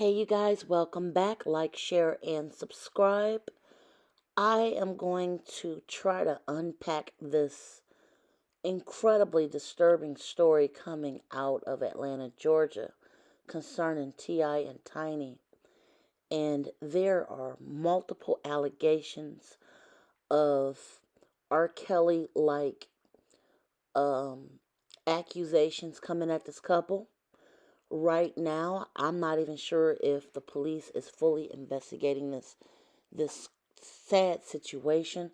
Hey, you guys, welcome back. Like, share, and subscribe. I am going to try to unpack this incredibly disturbing story coming out of Atlanta, Georgia, concerning T.I. and Tiny. And there are multiple allegations of R. Kelly like um, accusations coming at this couple. Right now, I'm not even sure if the police is fully investigating this sad situation.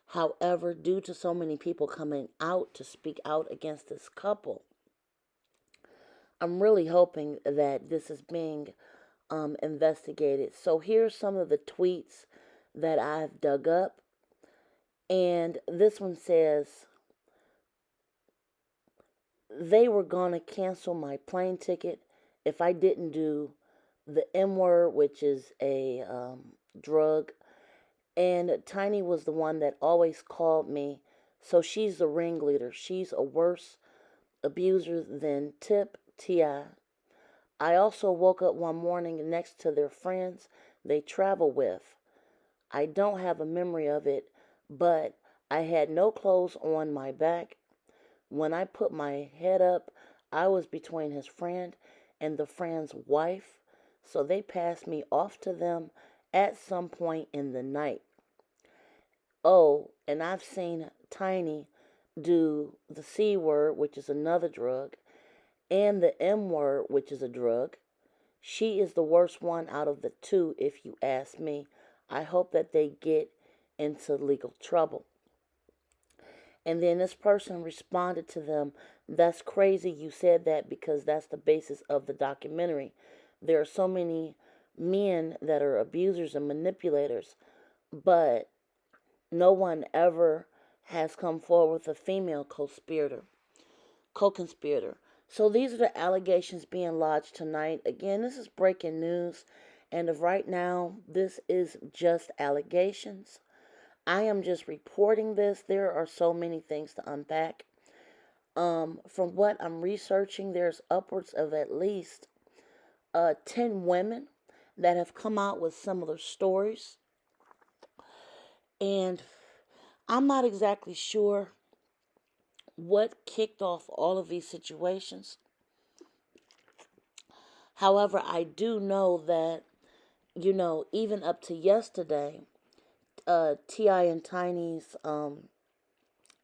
However, due to so many people coming out to speak out against this couple, I'm really hoping that this is being investigated. So here's some of the tweets that I've dug up. And this one says, they were going to cancel my plane ticket if I didn't do the M word, which is a drug. And Tiny was the one that always called me. So she's the ringleader. She's a worse abuser than Tip T.I. I also woke up one morning next to their friends they travel with. I don't have a memory of it, but I had no clothes on my back. When I put my head up, I was between his friend and the friend's wife, so they passed me off to them at some point in the night. Oh, and I've seen Tiny do the C word, which is another drug, and the M word, which is a drug. She is the worst one out of the two, if you ask me. I hope that they get into legal trouble. And then this person responded to them, that's crazy you said that because that's the basis of the documentary. There are so many men that are abusers and manipulators, but no one ever has come forward with a female co-conspirator. So these are the allegations being lodged tonight. Again, this is breaking news, and of right now, this is just allegations. I am just reporting this. There are so many things to unpack. From what I'm researching, there's upwards of at least 10 women that have come out with similar stories. And I'm not exactly sure what kicked off all of these situations. However, I do know that, even up to yesterday, T.I. and Tiny's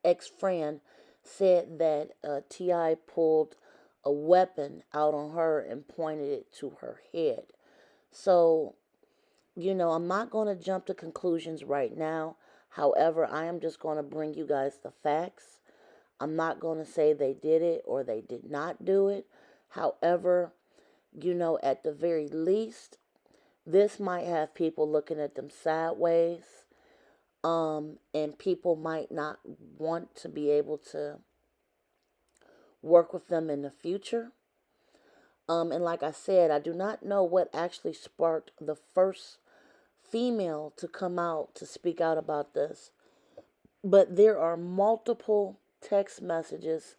ex-friend said that T.I. pulled a weapon out on her and pointed it to her head. So, I'm not going to jump to conclusions right now. However, I am just going to bring you guys the facts. I'm not going to say they did it or they did not do it. However, at the very least, this might have people looking at them sideways. And people might not want to be able to work with them in the future. And like I said, I do not know what actually sparked the first female to come out to speak out about this. But there are multiple text messages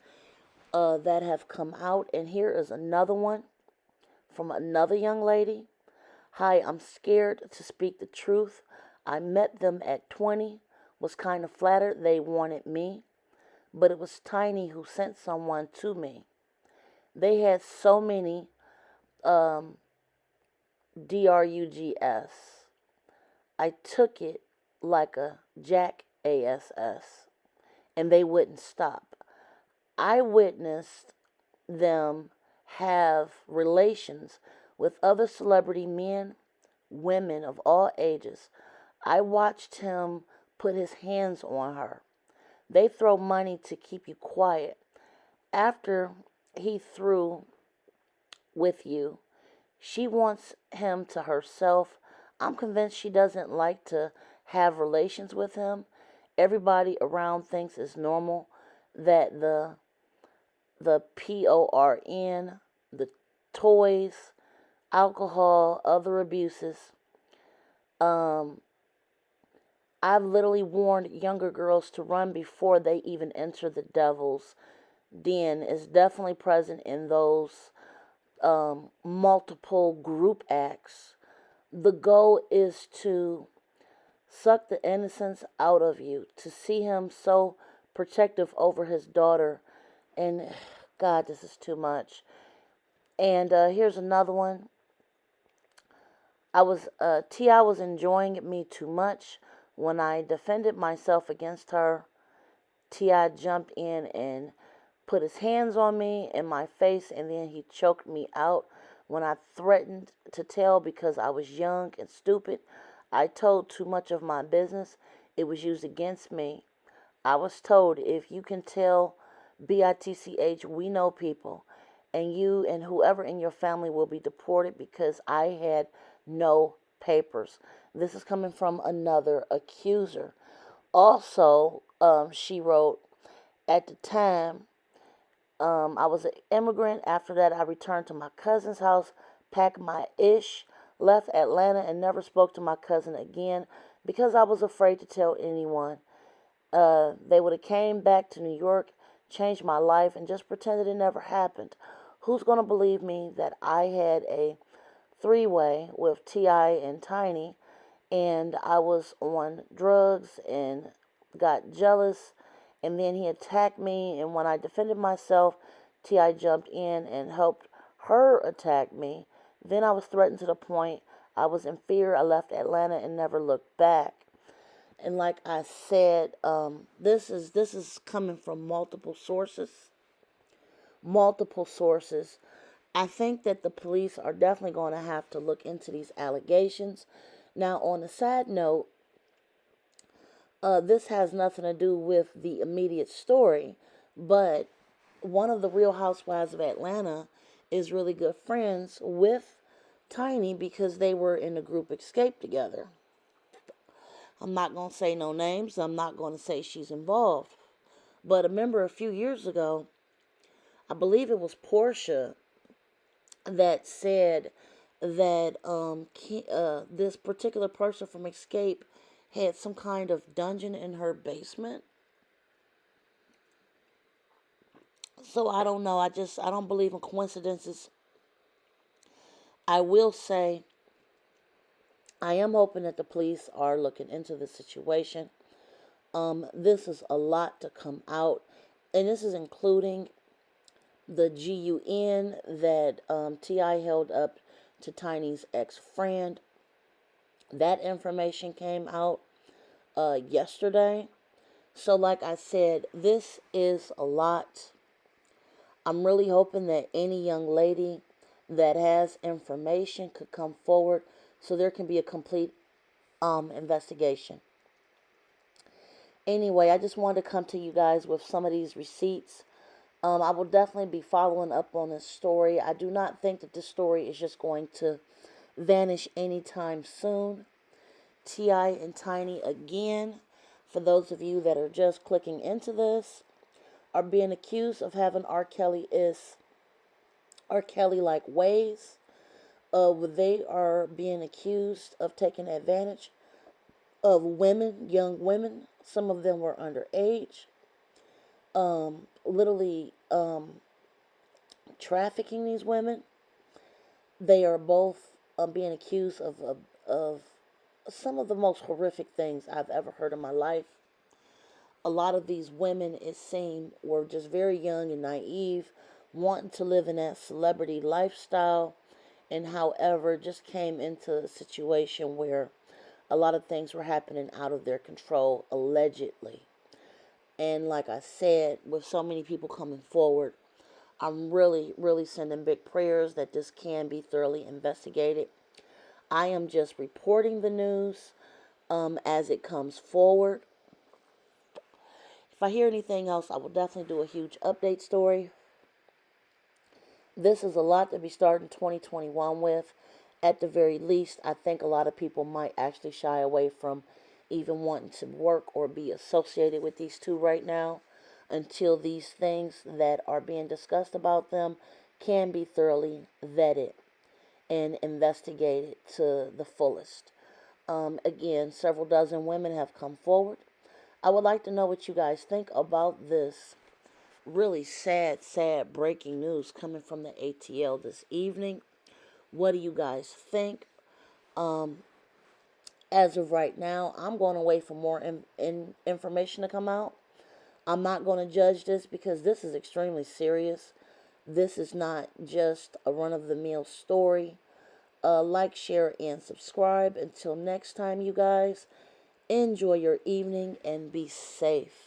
that have come out. And here is another one from another young lady. Hi, I'm scared to speak the truth. I met them at 20, was kind of flattered they wanted me, but it was Tiny who sent someone to me. They had so many drugs. I took it like a jackass, and they wouldn't stop. I witnessed them have relations with other celebrity men, women of all ages. I watched him put his hands on her. They throw money to keep you quiet. After he threw with you, she wants him to herself. I'm convinced she doesn't like to have relations with him. Everybody around thinks it's normal that the PORN, the toys, alcohol, other abuses. I've literally warned younger girls to run before they even enter the devil's den. It's definitely present in those multiple group acts. The goal is to suck the innocence out of you, to see him so protective over his daughter. And God, this is too much. And here's another one. Ti was enjoying me too much. When I defended myself against her, Ti jumped in and put his hands on me and my face, and then he choked me out. When I threatened to tell because I was young and stupid, I told too much of my business. It was used against me. I was told, if you can tell BITCH, we know people, and you and whoever in your family will be deported because I had no papers. This is coming from another accuser. Also, she wrote, at the time, I was an immigrant. After that, I returned to my cousin's house, packed my ish, left Atlanta, and never spoke to my cousin again because I was afraid to tell anyone. They would have came back to New York, changed my life, and just pretended it never happened. Who's going to believe me that I had a three-way with T.I. and Tiny, and I was on drugs and got jealous, and then he attacked me, and when I defended myself, T.I. jumped in and helped her attack me. Then I was threatened to the point I was in fear. I left Atlanta and never looked back. And like I said, this is coming from multiple sources. Multiple sources. I think that the police are definitely going to have to look into these allegations. Now, on a side note, this has nothing to do with the immediate story, but one of the Real Housewives of Atlanta is really good friends with Tiny because they were in a group escape together. I'm not going to say no names. I'm not going to say she's involved. But I remember a few years ago, I believe it was Portia that said that this particular person from Escape had some kind of dungeon in her basement. So I don't know. I don't believe in coincidences. I will say I am hoping that the police are looking into the situation. This is a lot to come out, and this is including the GUN that T.I. held up to Tiny's ex-friend. That information came out yesterday. So like I said, this is a lot. I'm really hoping that any young lady that has information could come forward so there can be a complete investigation. Anyway, I just wanted to come to you guys with some of these receipts. I will definitely be following up on this story. I do not think that this story is just going to vanish anytime soon. T.I. and Tiny, again, for those of you that are just clicking into this, are being accused of having R. Kelly-like ways. They are being accused of taking advantage of women, young women. Some of them were underage. Literally trafficking these women. They are both being accused of some of the most horrific things I've ever heard in my life. A lot of these women, it seemed, were just very young and naive, wanting to live in that celebrity lifestyle, and however, just came into a situation where a lot of things were happening out of their control, allegedly. And like I said, with so many people coming forward, I'm really, really sending big prayers that this can be thoroughly investigated. I am just reporting the news as it comes forward. If I hear anything else, I will definitely do a huge update story. This is a lot to be starting 2021 with. At the very least, I think a lot of people might actually shy away from even wanting to work or be associated with these two right now until these things that are being discussed about them can be thoroughly vetted and investigated to the fullest. Again, several dozen women have come forward. I would like to know what you guys think about this really sad, sad breaking news coming from the ATL this evening. What do you guys think? Um, as of right now, I'm going to wait for more information to come out. I'm not going to judge this because this is extremely serious. This is not just a run of the mill story. Like, share, and subscribe. Until next time, you guys, enjoy your evening and be safe.